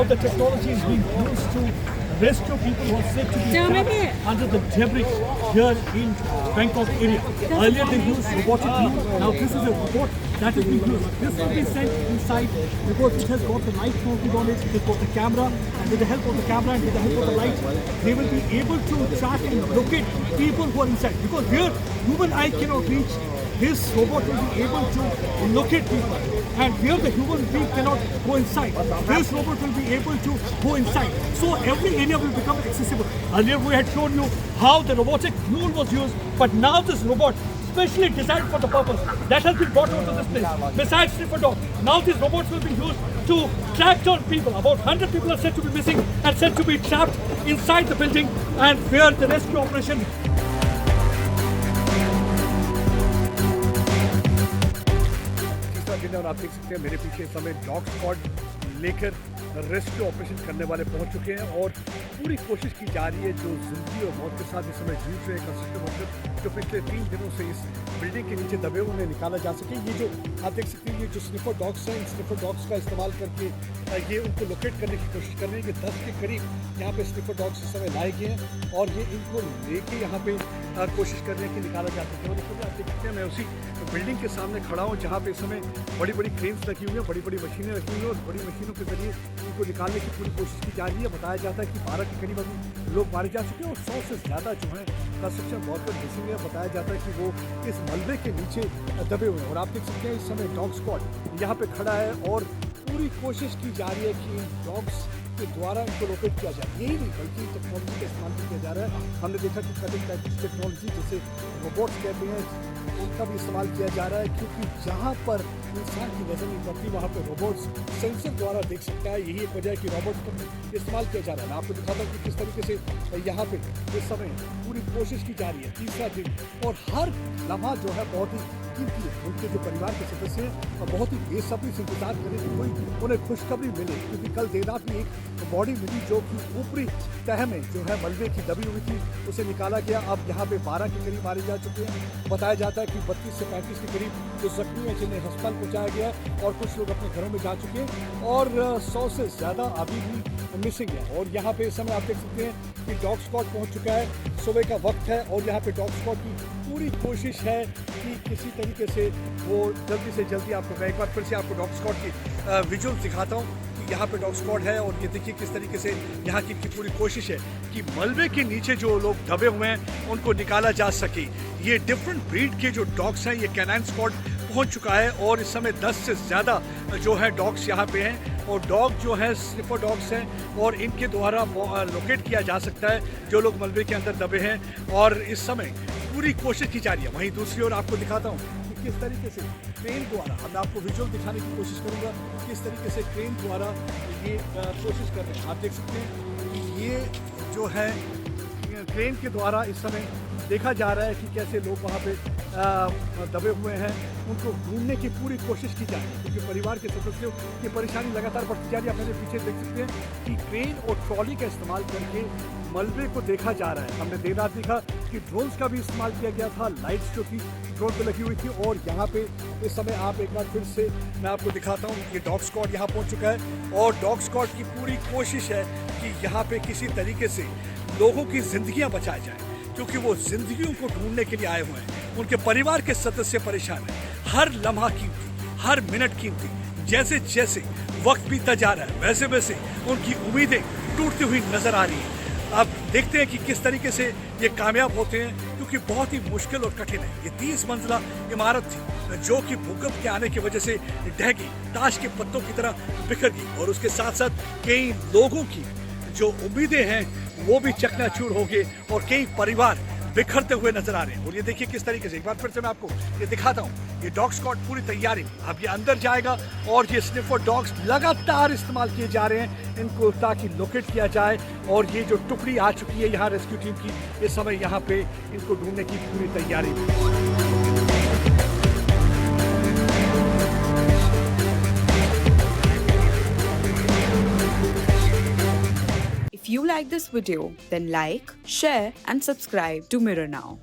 how the technology is being used to rescue people who are said to be trapped under the debris here in Bangkok area. Earlier they used robotic glue. Now this is a robot that is being used. This will be sent inside because it has got the light mounted on it. It has got the camera, and with the help of the camera and with the help of the light, they will be able to track and locate people who are inside. Because here human eye cannot reach, this robot will be able to locate people. And here the human being cannot go inside. This robot will be able to go inside. So every area will become accessible. Earlier we had shown you how the robotic mule was used, but now this robot specially designed for the purpose that has been brought onto this place. Besides sniffer dog, now these robots will be used to track down people. About 100 people are said to be missing and said to be trapped inside the building, and where the rescue operation. और आप देख सकते हैं मेरे पीछे इस समय dog squad लेकर रेस्क्यू ऑपरेशन करने वाले पहुंच चुके हैं और पूरी कोशिश की जा रही है जो जिंदगी और मौत के साथ इस समय जूझ रहे कंस्ट्रक्शन वर्कर जो पिछले 3 दिनों से इस बिल्डिंग के नीचे दबे उन्हें निकाला जा सके। ये जो आप देख सकते हैं ये जो स्निफर डॉग्स हैं, इन स्निफर डॉग्स का इस्तेमाल करके ये उनको लोकेट करने की कोशिश कर रहे हैं कि 10 के करीब यहाँ पे स्निफर डॉग्स इस समय लाए गए हैं और ये इनको लेके यहाँ पे कोशिश कर रहे हैं कि निकाला जा सके। और देखो आप देख सकते हैं मैं उसी बिल्डिंग के सामने खड़ा हूँ जहाँ पे इस समय बड़ी बड़ी क्रेन्स रखी हुई हैं, बड़ी बड़ी मशीनें रखी हुई हैं और बड़ी मशीनों के जरिए इनको निकालने की पूरी कोशिश की जा रही है। बताया जाता है कि 12 के करीब अभी लोग मारे जा चुके हैं और 100 से ज़्यादा जो है कंस्ट्रक्शन वर्कर मिसिंग है। बताया जाता है कि वो इस मलबे के नीचे दबे हुए हैं और आप देख सकते हैं इस समय डॉग स्क्वाड यहाँ पे खड़ा है और पूरी कोशिश की जा रही है कि इन डॉग्स के द्वारा इनको लोकेट किया जाए। यही नहीं बल्कि टेक्नोलॉजी का इस्तेमाल भी किया जा रहा है। हमने देखा कि कटिंग पैकेज टेक्नोलॉजी जैसे रोबोट्स कहते हैं उनका भी इस्तेमाल किया जा रहा है, क्योंकि जहाँ पर इंसान की नज़र नहीं पड़ती वहाँ पर रोबोट्स सेंसर द्वारा देख सकता है। यही एक वजह है कि रोबोट्स का इस्तेमाल किया जा रहा है। मैं आपको दिखाता हूँ कि किस तरीके से यहाँ पे इस समय पूरी कोशिश की जा रही है। तीसरा दिन और हर लम्हा जो है बहुत ही कीमती है। उनके जो परिवार के सदस्य हैं बहुत ही बेसब्री से इंतजार करें कि कोई उन्हें खुशखबरी मिले, क्योंकि कल देर रात में एक बॉडी मिली जो कि ऊपरी तह में जो है मलबे की दबी हुई थी, उसे निकाला गया। अब यहाँ पे 12 के करीब मारे जा चुके हैं। बताया जाता है कि 32 से 35 के करीब जो जख्मी हैं जिन्हें अस्पताल पहुँचाया गया और कुछ लोग अपने घरों में जा चुके हैं और 100 से ज़्यादा अभी भी मिसिंग है। और यहाँ पे इस समय आप देख सकते हैं कि डॉग स्क्वाड पहुँच चुका है। सुबह का वक्त है और यहाँ पे डॉग स्क्वाड की पूरी कोशिश है कि किसी तरीके से वो जल्दी से जल्दी आपको मैं एक बार फिर से आपको डॉग स्क्वाड की विजुअल्स दिखाता हूँ कि यहाँ पे डॉग स्क्वाड है और ये देखिए किस तरीके से यहाँ की पूरी कोशिश है कि मलबे के नीचे जो लोग दबे हुए हैं उनको निकाला जा सके। ये डिफरेंट ब्रीड के जो डॉग्स हैं, ये कैनाइन स्क्वाड पहुँच चुका है और इस समय 10 से ज़्यादा जो है डॉग्स यहाँ पे हैं और डॉग जो है स्निफर डॉग्स हैं और इनके द्वारा लोकेट किया जा सकता है जो लोग मलबे के अंदर दबे हैं और इस समय पूरी कोशिश की जा रही है। वहीं दूसरी ओर आपको दिखाता हूँ कि किस तरीके से क्रेन द्वारा, मैं आपको विजुअल दिखाने की कोशिश करूँगा किस तरीके से क्रेन द्वारा ये कोशिश कर रहे हैं। आप देख सकते हैं ये जो है क्रेन के द्वारा इस समय देखा जा रहा है कि कैसे लोग वहाँ पे दबे हुए हैं, उनको ढूंढने की पूरी कोशिश की जा रही है, क्योंकि परिवार के सदस्यों की परेशानी लगातार बढ़ती जा रही है। आप मेरे पीछे देख सकते हैं कि क्रेन और ट्रॉली का इस्तेमाल करके मलबे को देखा जा रहा है। हमने देर रात देखा कि ड्रोन्स का भी इस्तेमाल किया गया था, लाइट्स जो थी ड्रोन पे लगी हुई थी और यहाँ पे इस समय आप एक बार फिर से मैं आपको दिखाता हूँ कि डॉग स्क्वाड यहाँ पहुँच चुका है और डॉग स्क्वाड की पूरी कोशिश है कि यहाँ पे किसी तरीके से लोगों की जिंदगियाँ बचाई जाएँ, क्योंकि वो जिंदगियों को ढूंढने के लिए आए हुए हैं। उनके परिवार के सदस्य परेशान हैं। हर लम्हा कीमती, हर मिनट कीमती। जैसे जैसे वक्त बीतता जा रहा है वैसे वैसे उनकी उम्मीदें टूटती हुई नजर आ रही हैं। अब देखते हैं कि किस तरीके से ये कामयाब होते हैं, क्योंकि बहुत ही मुश्किल और कठिन है। ये 30 मंजिला इमारत थी जो कि भूकंप के आने की वजह से ढह गई, ताश के पत्तों की तरह बिखर गई और उसके साथ साथ कई लोगों की जो उम्मीदें हैं वो भी चकनाचूर हो गए और कई परिवार बिखरते हुए नजर आ रहे हैं। और ये देखिए किस तरीके से, एक बार फिर से मैं आपको ये दिखाता हूँ, ये डॉग स्क्वाड पूरी तैयारी में अब ये अंदर जाएगा और ये स्निफर डॉग्स लगातार इस्तेमाल किए जा रहे हैं इनको ताकि लोकेट किया जाए। और ये जो टुकड़ी आ चुकी है यहाँ रेस्क्यू टीम की, इस समय यहाँ पे इनको ढूंढने की पूरी तैयारी में। If you like this video, then like, share and subscribe to Mirror Now.